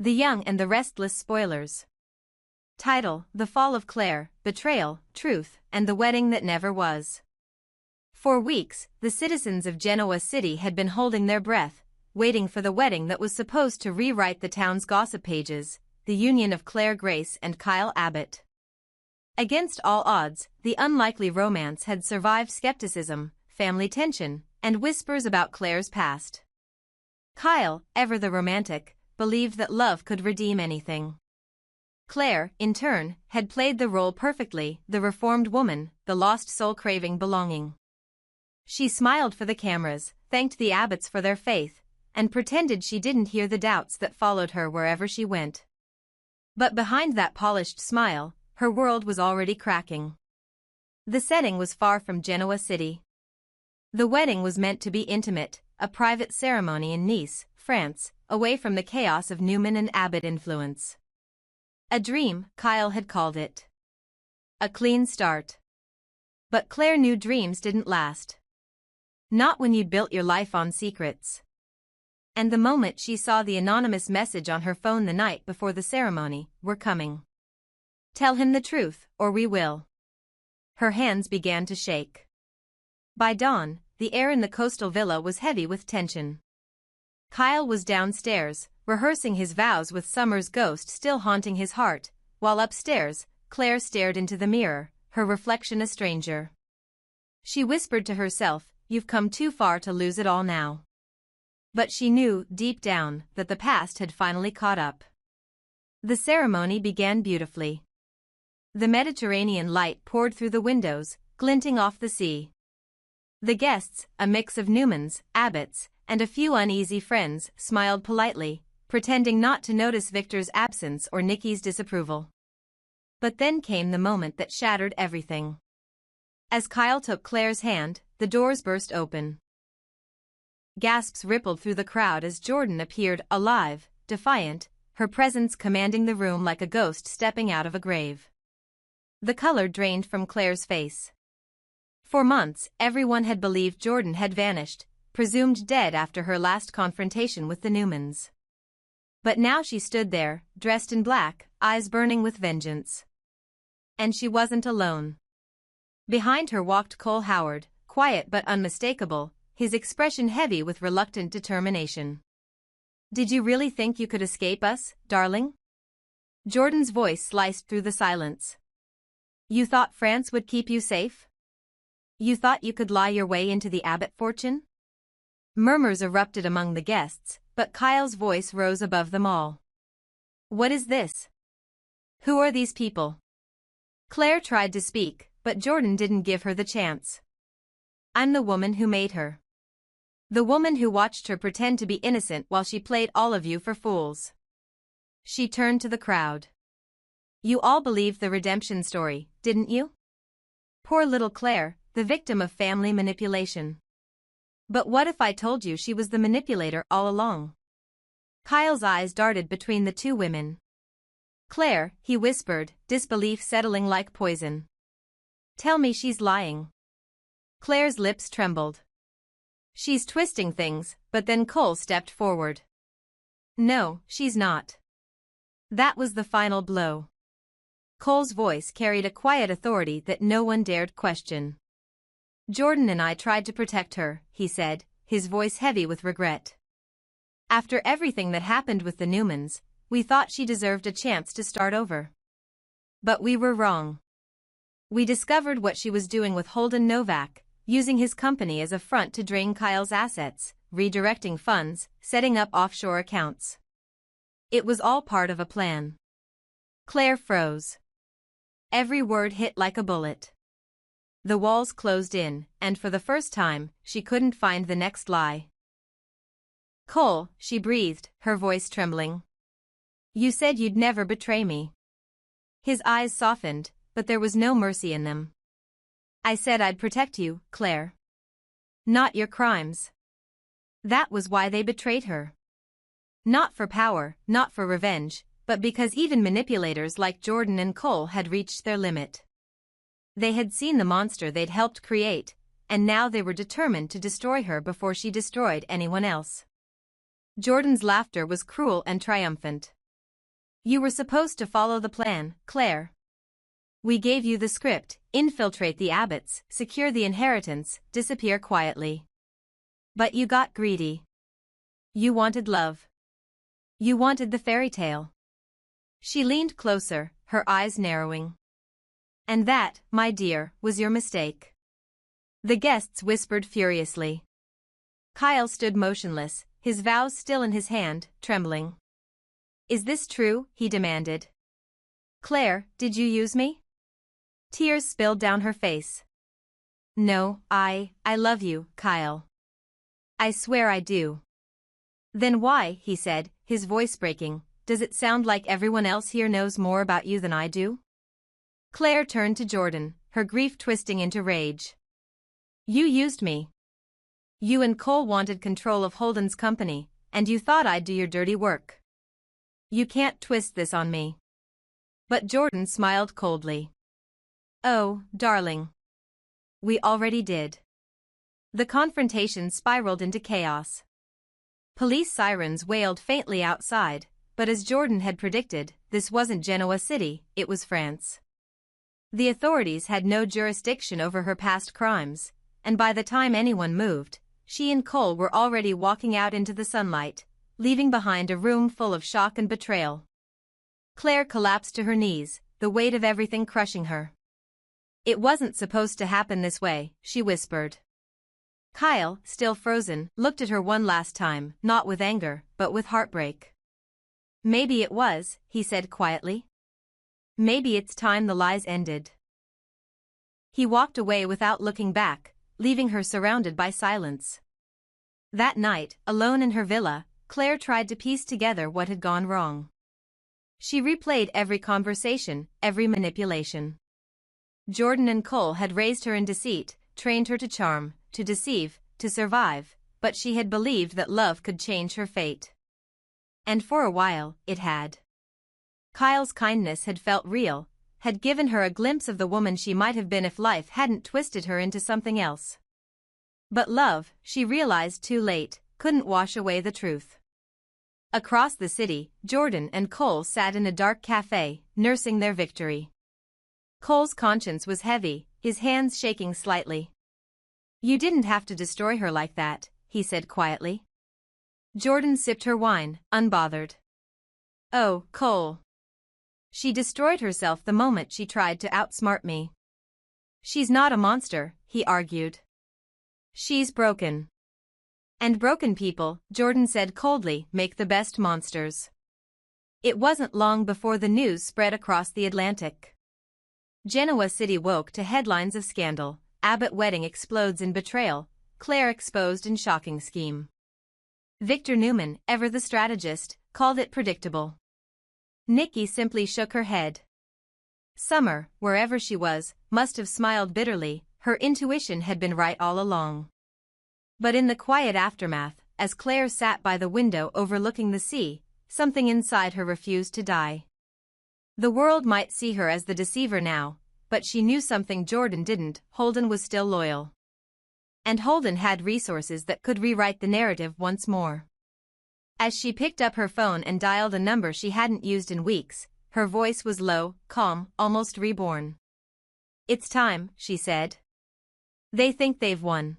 The Young and the Restless Spoilers. Title: The Fall of Claire, Betrayal, Truth, and the Wedding That Never Was. For weeks, the citizens of Genoa City had been holding their breath, waiting for the wedding that was supposed to rewrite the town's gossip pages, the union of Claire Grace and Kyle Abbott. Against all odds, the unlikely romance had survived skepticism, family tension, and whispers about Claire's past. Kyle, ever the romantic, believed that love could redeem anything. Claire, in turn, had played the role perfectly, the reformed woman, the lost soul craving belonging. She smiled for the cameras, thanked the Abbotts for their faith, and pretended she didn't hear the doubts that followed her wherever she went. But behind that polished smile, her world was already cracking. The setting was far from Genoa City. The wedding was meant to be intimate, a private ceremony in Nice, France, away from the chaos of Newman and Abbott influence. A dream, Kyle had called it. A clean start. But Claire knew dreams didn't last. Not when you'd built your life on secrets. And the moment she saw the anonymous message on her phone the night before the ceremony, "We're coming. Tell him the truth, or we will." Her hands began to shake. By dawn, the air in the coastal villa was heavy with tension. Kyle was downstairs, rehearsing his vows with Summer's ghost still haunting his heart, while upstairs, Claire stared into the mirror, her reflection a stranger. She whispered to herself, "You've come too far to lose it all now." But she knew, deep down, that the past had finally caught up. The ceremony began beautifully. The Mediterranean light poured through the windows, glinting off the sea. The guests, a mix of Newmans, Abbotts, and a few uneasy friends, smiled politely, pretending not to notice Victor's absence or Nikki's disapproval. But then came the moment that shattered everything. As Kyle took Claire's hand, the doors burst open. Gasps rippled through the crowd as Jordan appeared, alive, defiant, her presence commanding the room like a ghost stepping out of a grave. The color drained from Claire's face. For months, everyone had believed Jordan had vanished, presumed dead after her last confrontation with the Newmans. But now she stood there, dressed in black, eyes burning with vengeance. And she wasn't alone. Behind her walked Cole Howard, quiet but unmistakable, his expression heavy with reluctant determination. "Did you really think you could escape us, darling?" Jordan's voice sliced through the silence. "You thought France would keep you safe? You thought you could lie your way into the Abbott fortune?" Murmurs erupted among the guests, but Kyle's voice rose above them all. "What is this? Who are these people?" Claire tried to speak, but Jordan didn't give her the chance. "I'm the woman who made her. The woman who watched her pretend to be innocent while she played all of you for fools." She turned to the crowd. "You all believed the redemption story, didn't you? Poor little Claire, the victim of family manipulation. But what if I told you she was the manipulator all along?" Kyle's eyes darted between the two women. "Claire," he whispered, disbelief settling like poison. "Tell me she's lying." Claire's lips trembled. "She's twisting things," but then Cole stepped forward. "No, she's not." That was the final blow. Cole's voice carried a quiet authority that no one dared question. "Jordan and I tried to protect her," he said, his voice heavy with regret. "After everything that happened with the Newmans, we thought she deserved a chance to start over. But we were wrong. We discovered what she was doing with Holden Novak, using his company as a front to drain Kyle's assets, redirecting funds, setting up offshore accounts. It was all part of a plan." Claire froze. Every word hit like a bullet. The walls closed in, and for the first time, she couldn't find the next lie. "Cole," she breathed, her voice trembling. "You said you'd never betray me." His eyes softened, but there was no mercy in them. "I said I'd protect you, Claire. Not your crimes." That was why they betrayed her. Not for power, not for revenge, but because even manipulators like Jordan and Cole had reached their limit. They had seen the monster they'd helped create, and now they were determined to destroy her before she destroyed anyone else. Jordan's laughter was cruel and triumphant. You were supposed to follow the plan, Claire. We gave you the script: infiltrate the Abbotts, secure the inheritance, disappear quietly. But you got greedy. You wanted love. You wanted the fairy tale. She leaned closer, her eyes narrowing. And that, my dear, was your mistake. The guests whispered furiously. Kyle stood motionless, his vows still in his hand, trembling. Is this true? He demanded. Claire, did you use me? Tears spilled down her face. No, I love you, Kyle. I swear I do. Then why, he said, his voice breaking, does it sound like everyone else here knows more about you than I do? Claire turned to Jordan, her grief twisting into rage. You used me. You and Cole wanted control of Holden's company, and you thought I'd do your dirty work. You can't twist this on me. But Jordan smiled coldly. Oh, darling. We already did. The confrontation spiraled into chaos. Police sirens wailed faintly outside, but as Jordan had predicted, this wasn't Genoa City, it was France. The authorities had no jurisdiction over her past crimes, and by the time anyone moved, she and Cole were already walking out into the sunlight, leaving behind a room full of shock and betrayal. Claire collapsed to her knees, the weight of everything crushing her. It wasn't supposed to happen this way, she whispered. Kyle, still frozen, looked at her one last time, not with anger, but with heartbreak. Maybe it was, he said quietly. Maybe it's time the lies ended. He walked away without looking back, leaving her surrounded by silence. That night, alone in her villa, Claire tried to piece together what had gone wrong. She replayed every conversation, every manipulation. Jordan and Cole had raised her in deceit, trained her to charm, to deceive, to survive, but she had believed that love could change her fate. And for a while, it had. Kyle's kindness had felt real, had given her a glimpse of the woman she might have been if life hadn't twisted her into something else. But love, she realized too late, couldn't wash away the truth. Across the city, Jordan and Cole sat in a dark cafe, nursing their victory. Cole's conscience was heavy, his hands shaking slightly. You didn't have to destroy her like that, he said quietly. Jordan sipped her wine, unbothered. Oh, Cole. She destroyed herself the moment she tried to outsmart me. She's not a monster, he argued. She's broken. And broken people, Jordan said coldly, make the best monsters. It wasn't long before the news spread across the Atlantic. Genoa City woke to headlines of scandal, Abbott wedding explodes in betrayal, Claire exposed in shocking scheme. Victor Newman, ever the strategist, called it predictable. Nikki simply shook her head. Summer, wherever she was, must have smiled bitterly, her intuition had been right all along. But in the quiet aftermath, as Claire sat by the window overlooking the sea, something inside her refused to die. The world might see her as the deceiver now, but she knew something Jordan didn't: Holden was still loyal. And Holden had resources that could rewrite the narrative once more. As she picked up her phone and dialed a number she hadn't used in weeks, her voice was low, calm, almost reborn. It's time, she said. They think they've won.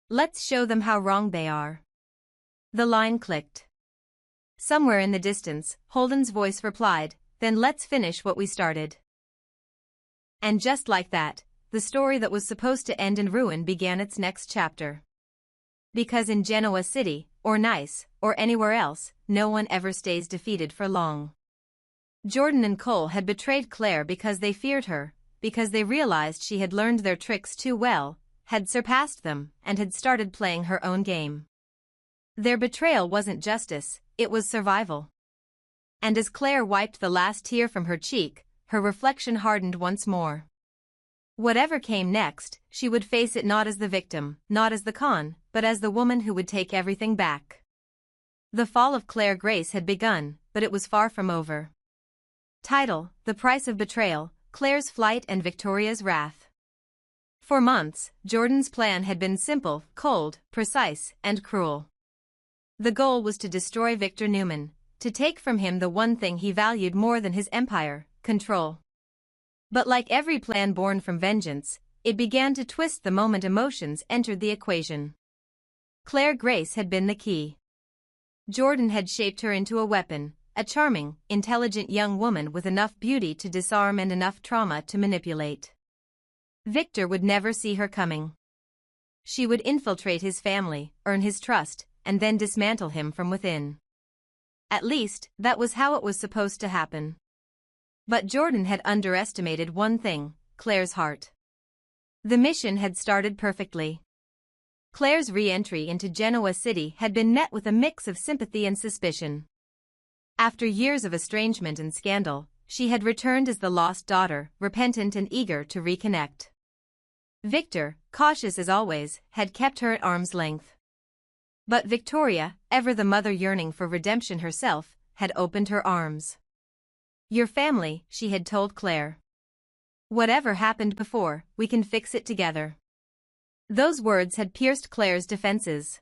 Let's show them how wrong they are. The line clicked. Somewhere in the distance, Holden's voice replied, then let's finish what we started. And just like that, the story that was supposed to end in ruin began its next chapter. Because in Genoa City, or Nice, or anywhere else, no one ever stays defeated for long. Jordan and Cole had betrayed Claire because they feared her, because they realized she had learned their tricks too well, had surpassed them, and had started playing her own game. Their betrayal wasn't justice, it was survival. And as Claire wiped the last tear from her cheek, her reflection hardened once more. Whatever came next, she would face it not as the victim, not as the con, but as the woman who would take everything back. The fall of Claire Grace had begun, but it was far from over. Title: The Price of Betrayal, Claire's Flight and Victoria's Wrath. For months, Jordan's plan had been simple, cold, precise, and cruel. The goal was to destroy Victor Newman, to take from him the one thing he valued more than his empire, control. But like every plan born from vengeance, it began to twist the moment emotions entered the equation. Claire Grace had been the key. Jordan had shaped her into a weapon, a charming, intelligent young woman with enough beauty to disarm and enough trauma to manipulate. Victor would never see her coming. She would infiltrate his family, earn his trust, and then dismantle him from within. At least, that was how it was supposed to happen. But Jordan had underestimated one thing: Claire's heart. The mission had started perfectly. Claire's re-entry into Genoa City had been met with a mix of sympathy and suspicion. After years of estrangement and scandal, she had returned as the lost daughter, repentant and eager to reconnect. Victor, cautious as always, had kept her at arm's length. But Victoria, ever the mother yearning for redemption herself, had opened her arms. "Your family," she had told Claire. "Whatever happened before, we can fix it together." Those words had pierced Claire's defenses.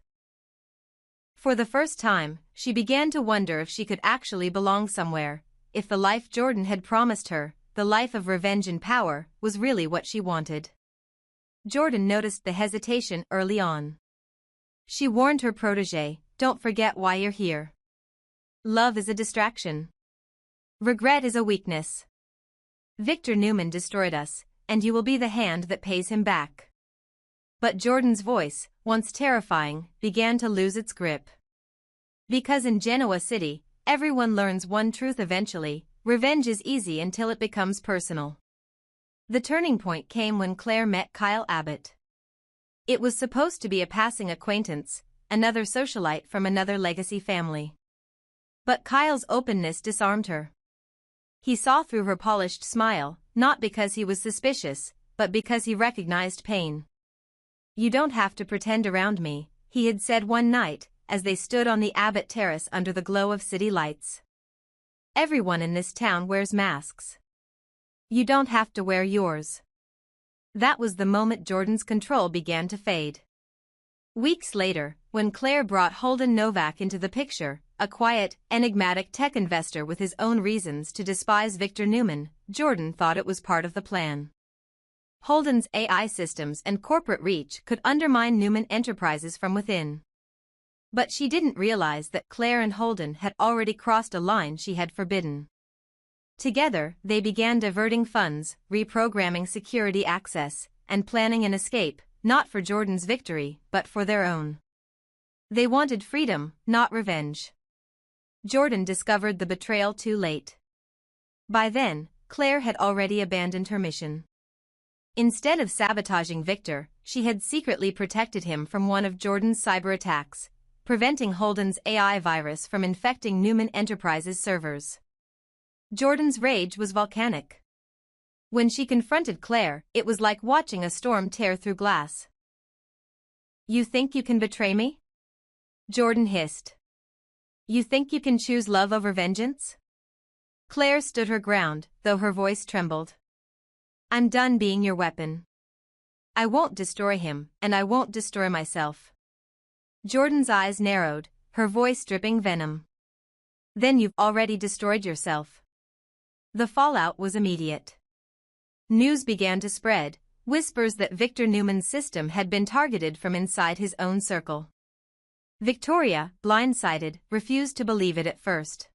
For the first time, she began to wonder if she could actually belong somewhere, if the life Jordan had promised her, the life of revenge and power, was really what she wanted. Jordan noticed the hesitation early on. She warned her protégé, "Don't forget why you're here. Love is a distraction. Regret is a weakness. Victor Newman destroyed us, and you will be the hand that pays him back." But Jordan's voice, once terrifying, began to lose its grip. Because in Genoa City, everyone learns one truth eventually: revenge is easy until it becomes personal. The turning point came when Claire met Kyle Abbott. It was supposed to be a passing acquaintance, another socialite from another legacy family. But Kyle's openness disarmed her. He saw through her polished smile, not because he was suspicious, but because he recognized pain. "You don't have to pretend around me," he had said one night, as they stood on the Abbott terrace under the glow of city lights. "Everyone in this town wears masks. You don't have to wear yours." That was the moment Jordan's control began to fade. Weeks later, when Claire brought Holden Novak into the picture, a quiet, enigmatic tech investor with his own reasons to despise Victor Newman, Jordan thought it was part of the plan. Holden's AI systems and corporate reach could undermine Newman Enterprises from within. But she didn't realize that Claire and Holden had already crossed a line she had forbidden. Together, they began diverting funds, reprogramming security access, and planning an escape, not for Jordan's victory, but for their own. They wanted freedom, not revenge. Jordan discovered the betrayal too late. By then, Claire had already abandoned her mission. Instead of sabotaging Victor, she had secretly protected him from one of Jordan's cyber attacks, preventing Holden's AI virus from infecting Newman Enterprises' servers. Jordan's rage was volcanic. When she confronted Claire, it was like watching a storm tear through glass. "You think you can betray me?" Jordan hissed. "You think you can choose love over vengeance?" Claire stood her ground, though her voice trembled. "I'm done being your weapon. I won't destroy him, and I won't destroy myself." Jordan's eyes narrowed, her voice dripping venom. "Then you've already destroyed yourself." The fallout was immediate. News began to spread, whispers that Victor Newman's system had been targeted from inside his own circle. Victoria, blindsided, refused to believe it at first.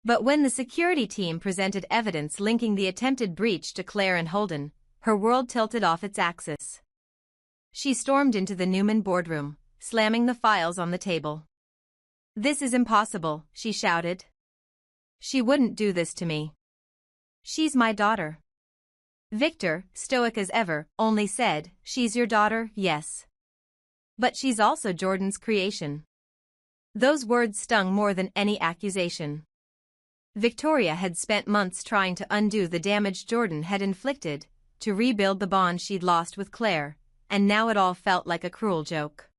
But when the security team presented evidence linking the attempted breach to Claire and Holden, her world tilted off its axis. She stormed into the Newman boardroom, slamming the files on the table. "This is impossible," she shouted. "She wouldn't do this to me. She's my daughter." Victor, stoic as ever, only said, "She's your daughter, yes. But she's also Jordan's creation." Those words stung more than any accusation. Victoria had spent months trying to undo the damage Jordan had inflicted, to rebuild the bond she'd lost with Claire, and now it all felt like a cruel joke.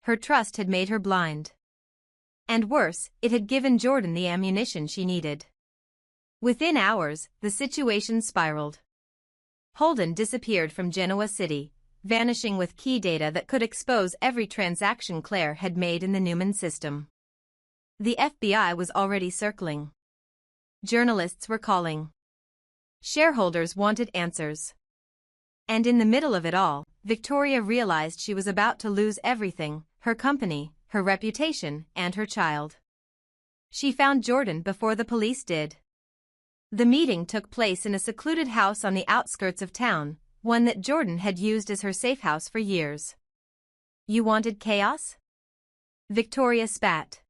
Her trust had made her blind. And worse, it had given Jordan the ammunition she needed. Within hours, the situation spiraled. Holden disappeared from Genoa City, vanishing with key data that could expose every transaction Claire had made in the Newman system. The FBI was already circling. Journalists were calling. Shareholders wanted answers. And in the middle of it all, Victoria realized she was about to lose everything: her company, her reputation, and her child. She found Jordan before the police did. The meeting took place in a secluded house on the outskirts of town, one that Jordan had used as her safe house for years. "You wanted chaos?" Victoria spat.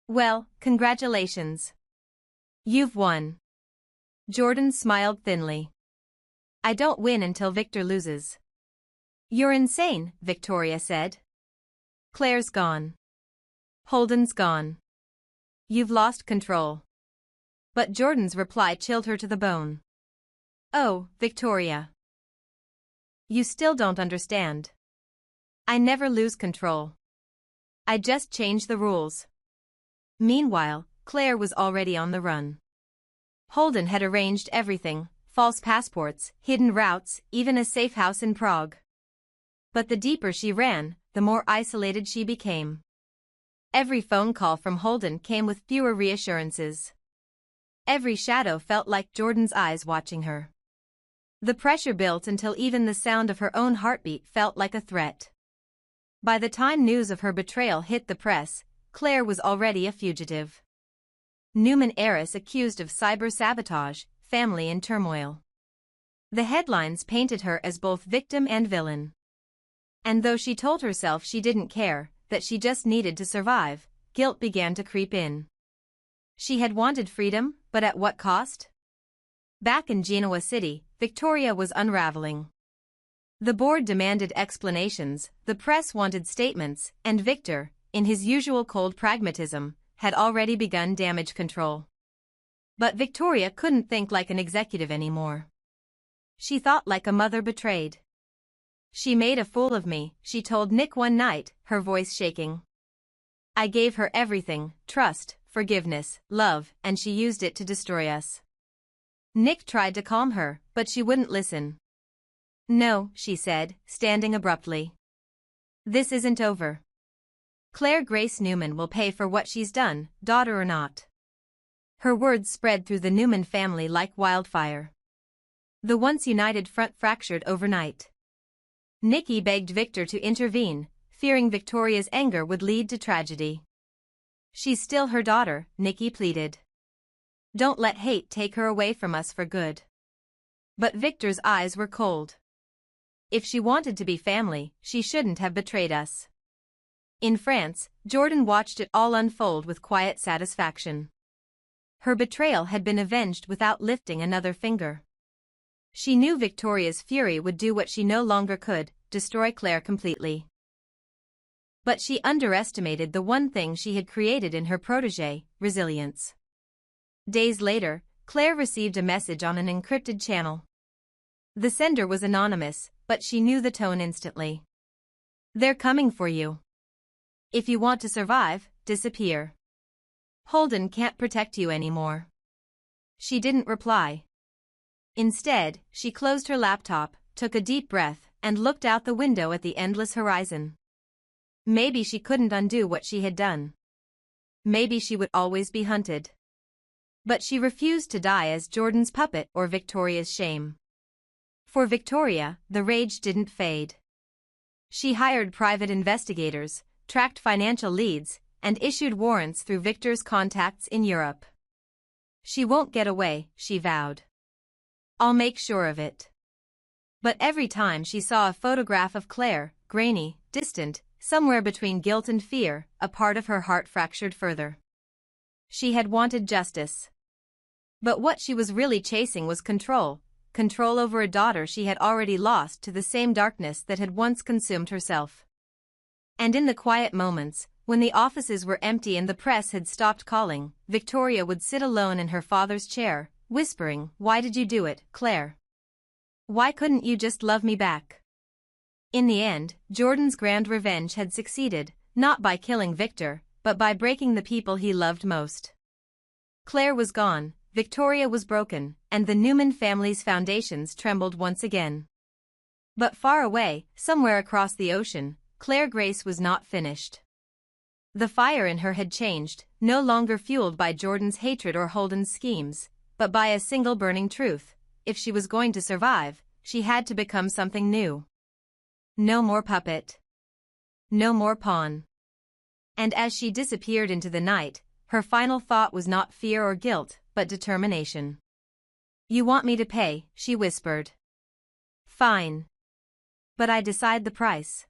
"Well, congratulations. You've won." Jordan smiled thinly. "I don't win until Victor loses." "You're insane," Victoria said. "Claire's gone. Holden's gone. You've lost control." But Jordan's reply chilled her to the bone. "Oh, Victoria. You still don't understand. I never lose control. I just change the rules." Meanwhile, Claire was already on the run. Holden had arranged everything: false passports, hidden routes, even a safe house in Prague. But the deeper she ran, the more isolated she became. Every phone call from Holden came with fewer reassurances. Every shadow felt like Jordan's eyes watching her. The pressure built until even the sound of her own heartbeat felt like a threat. By the time news of her betrayal hit the press, Claire was already a fugitive. Newman heiress accused of cyber-sabotage, family in turmoil. The headlines painted her as both victim and villain. And though she told herself she didn't care, that she just needed to survive, guilt began to creep in. She had wanted freedom, but at what cost? Back in Genoa City, Victoria was unraveling. The board demanded explanations, the press wanted statements, and Victor, in his usual cold pragmatism, had already begun damage control. But Victoria couldn't think like an executive anymore. She thought like a mother betrayed. "She made a fool of me," she told Nick one night, her voice shaking. "I gave her everything: trust, forgiveness, love, and she used it to destroy us." Nick tried to calm her, but she wouldn't listen. "No," she said, standing abruptly. "This isn't over. Claire Grace Newman will pay for what she's done, daughter or not." Her words spread through the Newman family like wildfire. The once united front fractured overnight. Nikki begged Victor to intervene, fearing Victoria's anger would lead to tragedy. "She's still her daughter," Nikki pleaded. "Don't let hate take her away from us for good." But Victor's eyes were cold. "If she wanted to be family, she shouldn't have betrayed us." In France, Jordan watched it all unfold with quiet satisfaction. Her betrayal had been avenged without lifting another finger. She knew Victoria's fury would do what she no longer could: destroy Claire completely. But she underestimated the one thing she had created in her protégé: resilience. Days later, Claire received a message on an encrypted channel. The sender was anonymous, but she knew the tone instantly. "They're coming for you. If you want to survive, disappear. Holden can't protect you anymore." She didn't reply. Instead, she closed her laptop, took a deep breath, and looked out the window at the endless horizon. Maybe she couldn't undo what she had done. Maybe she would always be hunted. But she refused to die as Jordan's puppet or Victoria's shame. For Victoria, the rage didn't fade. She hired private investigators, tracked financial leads, and issued warrants through Victor's contacts in Europe. "She won't get away," she vowed. "I'll make sure of it." But every time she saw a photograph of Claire, grainy, distant, somewhere between guilt and fear, a part of her heart fractured further. She had wanted justice. But what she was really chasing was control over a daughter she had already lost to the same darkness that had once consumed herself. And in the quiet moments, when the offices were empty and the press had stopped calling, Victoria would sit alone in her father's chair, whispering, "Why did you do it, Claire? Why couldn't you just love me back?" In the end, Jordan's grand revenge had succeeded, not by killing Victor, but by breaking the people he loved most. Claire was gone, Victoria was broken, and the Newman family's foundations trembled once again. But far away, somewhere across the ocean, Claire Grace was not finished. The fire in her had changed, no longer fueled by Jordan's hatred or Holden's schemes, but by a single burning truth: if she was going to survive, she had to become something new. No more puppet. No more pawn. And as she disappeared into the night, her final thought was not fear or guilt, but determination. "You want me to pay," she whispered. "Fine. But I decide the price."